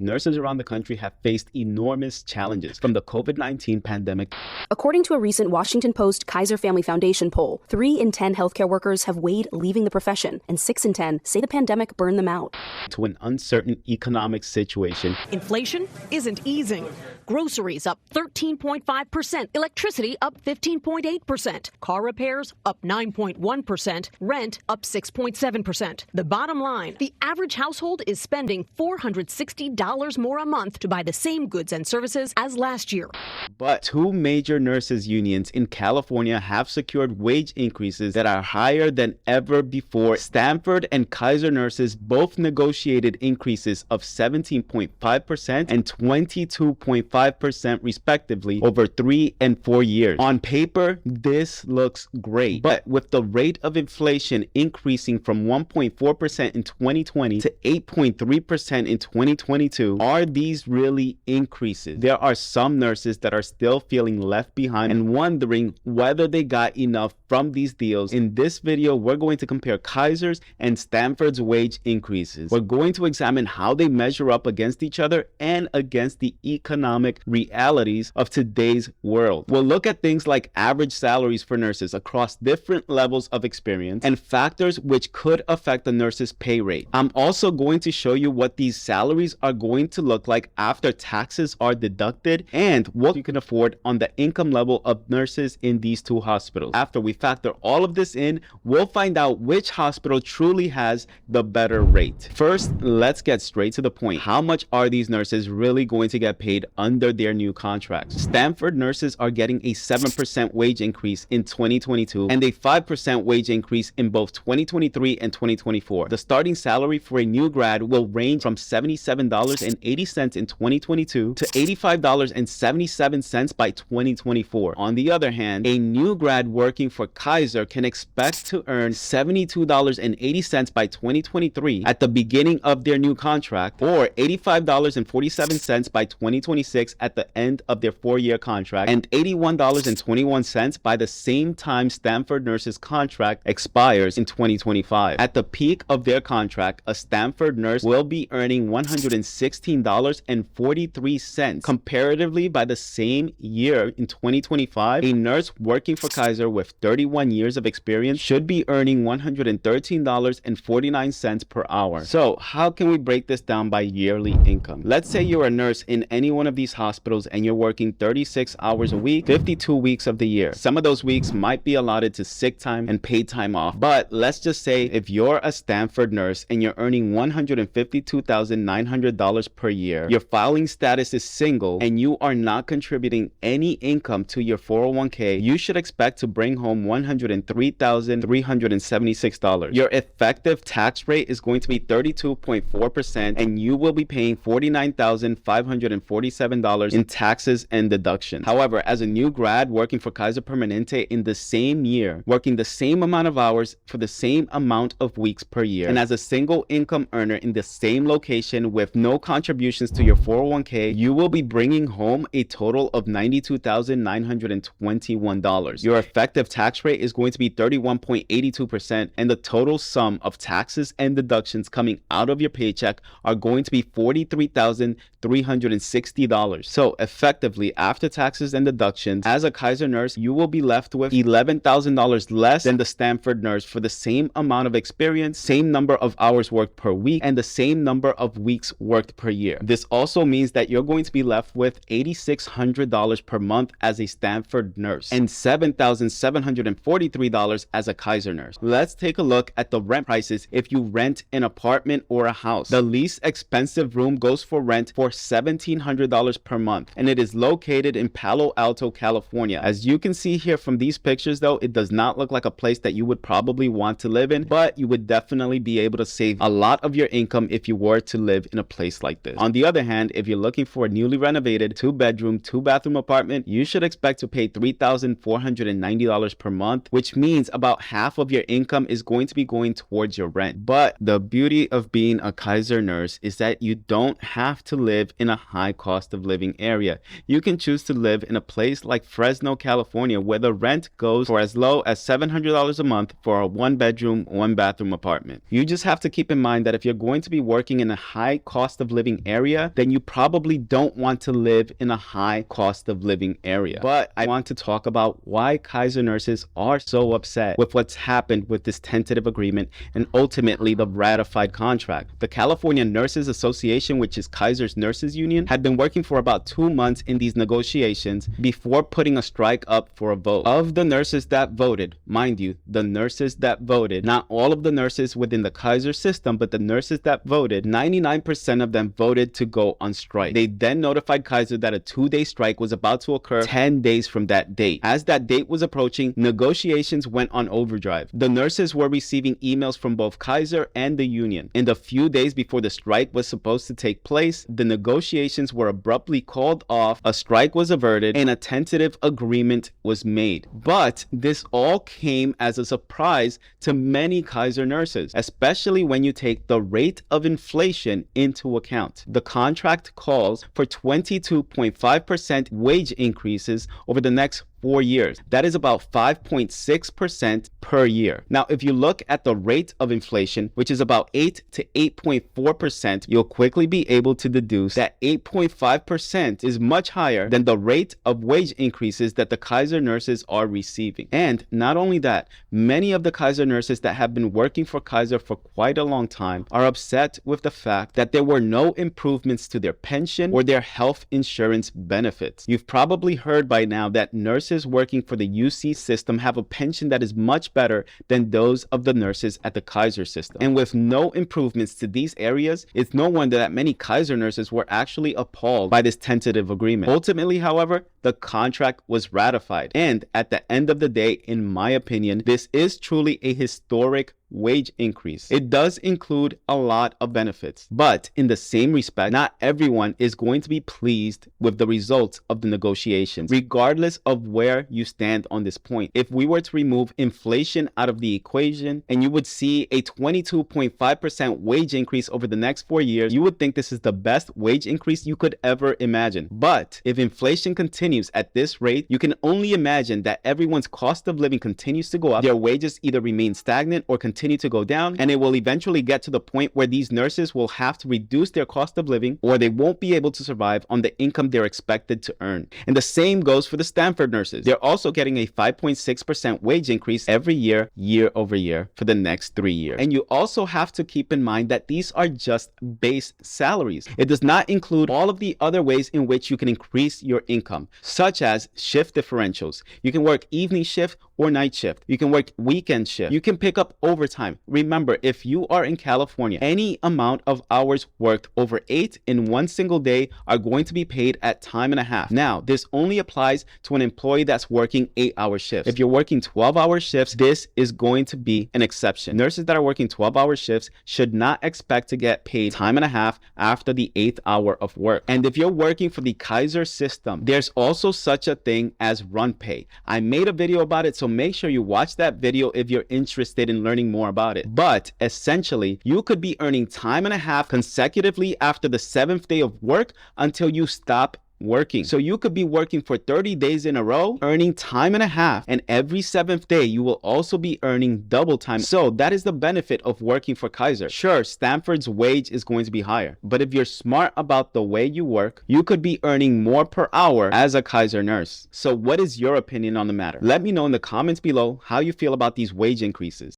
Nurses around the country have faced enormous challenges from the COVID-19 pandemic. According to a recent Washington Post Kaiser Family Foundation poll, 3 in 10 healthcare workers have weighed leaving the profession, and 6 in 10 say the pandemic burned them out. To an uncertain economic situation. Inflation isn't easing. Groceries up 13.5%, electricity up 15.8%, car repairs up 9.1%, rent up 6.7%. The bottom line, the average household is spending $460 more a month to buy the same goods and services as last year. But 2 major nurses unions in California have secured wage increases that are higher than ever before. Stanford and Kaiser nurses both negotiated increases of 17.5% and 22.5% respectively over 3 and 4 years. On paper, this looks great, but with the rate of inflation increasing from 1.4% in 2020 to 8.3% in 2022, are these really increases? There are some nurses that are still feeling left behind and wondering whether they got enough from these deals. In this video, we're going to compare Kaiser's and Stanford's wage increases. We're going to examine how they measure up against each other and against the economic realities of today's world. We'll look at things like average salaries for nurses across different levels of experience and factors which could affect the nurse's pay rate. I'm also going to show you what these salaries are going to look like after taxes are deducted and what you can afford on the income level of nurses in these 2 hospitals. After we factor all of this in, we'll find out which hospital truly has the better rate. First, let's get straight to the point. How much are these nurses really going to get paid under their new contracts? Stanford nurses are getting a 7% wage increase in 2022 and a 5% wage increase in both 2023 and 2024. The starting salary for a new grad will range from $77.80 in 2022 to $85.77 by 2024. On the other hand, a new grad working for Kaiser can expect to earn $72.80 by 2023 at the beginning of their new contract, or $85.47 by 2026 at the end of their 4-year contract, and $81.21 by the same time Stanford nurse's contract expires in 2025. At the peak of their contract, a Stanford nurse will be earning $116.43. Comparatively, by the same year in 2025, a nurse working for Kaiser with 31 years of experience should be earning $113.49 per hour. So how can we break this down by yearly income? Let's say you're a nurse in any one of these hospitals and you're working 36 hours a week, 52 weeks of the year. Some of those weeks might be allotted to sick time and paid time off. But let's just say if you're a Stanford nurse and you're earning $152,900 per year, your filing status is single, and you are not contributing any income to your 401k, you should expect to bring home $103,376. Your effective tax rate is going to be 32.4%, and you will be paying $49,547 in taxes and deductions. However, as a new grad working for Kaiser Permanente in the same year, working the same amount of hours for the same amount of weeks per year, and as a single income earner in the same location with no contributions to your 401k, you will be bringing home a total of $92,921. Your effective tax rate is going to be 31.82%, and the total sum of taxes and deductions coming out of your paycheck are going to be $43,360. So effectively, after taxes and deductions, as a Kaiser nurse, you will be left with $11,000 less than the Stanford nurse for the same amount of experience, same number of hours worked per week, and the same number of weeks worked per year. This also means that you're going to be left with $8,600 per month as a Stanford nurse and $7,743 as a Kaiser nurse. Let's take a look at the rent prices if you rent an apartment or a house. The least expensive room goes for rent for $1,700 per month, and it is located in Palo Alto, California. As you can see here from these pictures though, it does not look like a place that you would probably want to live in, but you would definitely be able to save a lot of your income if you were to live in a place like this. On the other hand, if you're looking for a newly renovated 2-bedroom, 2-bathroom apartment, you should expect to pay $3,490 per month, which means about half of your income is going to be going towards your rent. But the beauty of being a Kaiser nurse is that you don't have to live in a high cost of living area. You can choose to live in a place like Fresno, California, where the rent goes for as low as $700 a month for a 1-bedroom, 1-bathroom apartment. You just have to keep in mind that if you're going to be working in a high cost of living area, then you probably don't want to live in a high cost of living area. But I want to talk about why Kaiser nurses are so upset with what's happened with this tentative agreement and ultimately the ratified contract. The California Nurses Association, which is Kaiser's nurses union, had been working for about 2 months in these negotiations before putting a strike up for a vote. Of the nurses that voted, mind you, the nurses that voted, not all of the nurses within the Kaiser system, but the nurses that voted, 99% of them voted to go on strike. They then notified Kaiser that a 2-day strike was about to occur 10 days from that date. As that date was approaching, negotiations went on overdrive. The nurses were receiving emails from both Kaiser and the union. In the few days before the strike was supposed to take place, the negotiations were abruptly called off, a strike was averted, and a tentative agreement was made. But this all came as a surprise to many Kaiser nurses, especially when you take the rate of inflation into account. The contract calls for 22.5% wage increases over the next 4 years. That is about 5.6% per year. Now, if you look at the rate of inflation, which is about 8 to 8.4%, you'll quickly be able to deduce that 8.5% is much higher than the rate of wage increases that the Kaiser nurses are receiving. And not only that, many of the Kaiser nurses that have been working for Kaiser for quite a long time are upset with the fact that there were no improvements to their pension or their health insurance benefits. You've probably heard by now that nurses working for the UC system have a pension that is much better than those of the nurses at the Kaiser system. And with no improvements to these areas, it's no wonder that many Kaiser nurses were actually appalled by this tentative agreement. Ultimately, however, the contract was ratified. And at the end of the day, in my opinion, this is truly a historic wage increase. It does include a lot of benefits, but in the same respect, not everyone is going to be pleased with the results of the negotiations, regardless of where you stand on this point. If we were to remove inflation out of the equation and you would see a 22.5% wage increase over the next 4 years, you would think this is the best wage increase you could ever imagine. But if inflation continues at this rate, you can only imagine that everyone's cost of living continues to go up, their wages either remain stagnant or continue to go down, and it will eventually get to the point where these nurses will have to reduce their cost of living or they won't be able to survive on the income they're expected to earn. And the same goes for the Stanford nurses. They're also getting a 5.6% wage increase every year, year over year, for the next 3 years. And you also have to keep in mind that these are just base salaries. It does not include all of the other ways in which you can increase your income, such as shift differentials. You can work evening shift or night shift. You can work weekend shift. You can pick up overtime. Remember, if you are in California, any amount of hours worked over 8 in one single day are going to be paid at time and a half. Now, this only applies to an employee that's working 8-hour shifts. If you're working 12-hour shifts, this is going to be an exception. Nurses that are working 12-hour shifts should not expect to get paid time and a half after the 8th hour of work. And if you're working for the Kaiser system, there's also such a thing as run pay. I made a video about it, so make sure you watch that video if you're interested in learning more about it. But essentially, you could be earning time and a half consecutively after the 7th day of work until you stop working. So you could be working for 30 days in a row, earning time and a half, and every 7th day you will also be earning double time. So that is the benefit of working for Kaiser. Sure, Stanford's wage is going to be higher, but if you're smart about the way you work, you could be earning more per hour as a Kaiser nurse. So what is your opinion on the matter? Let me know in the comments below how you feel about these wage increases.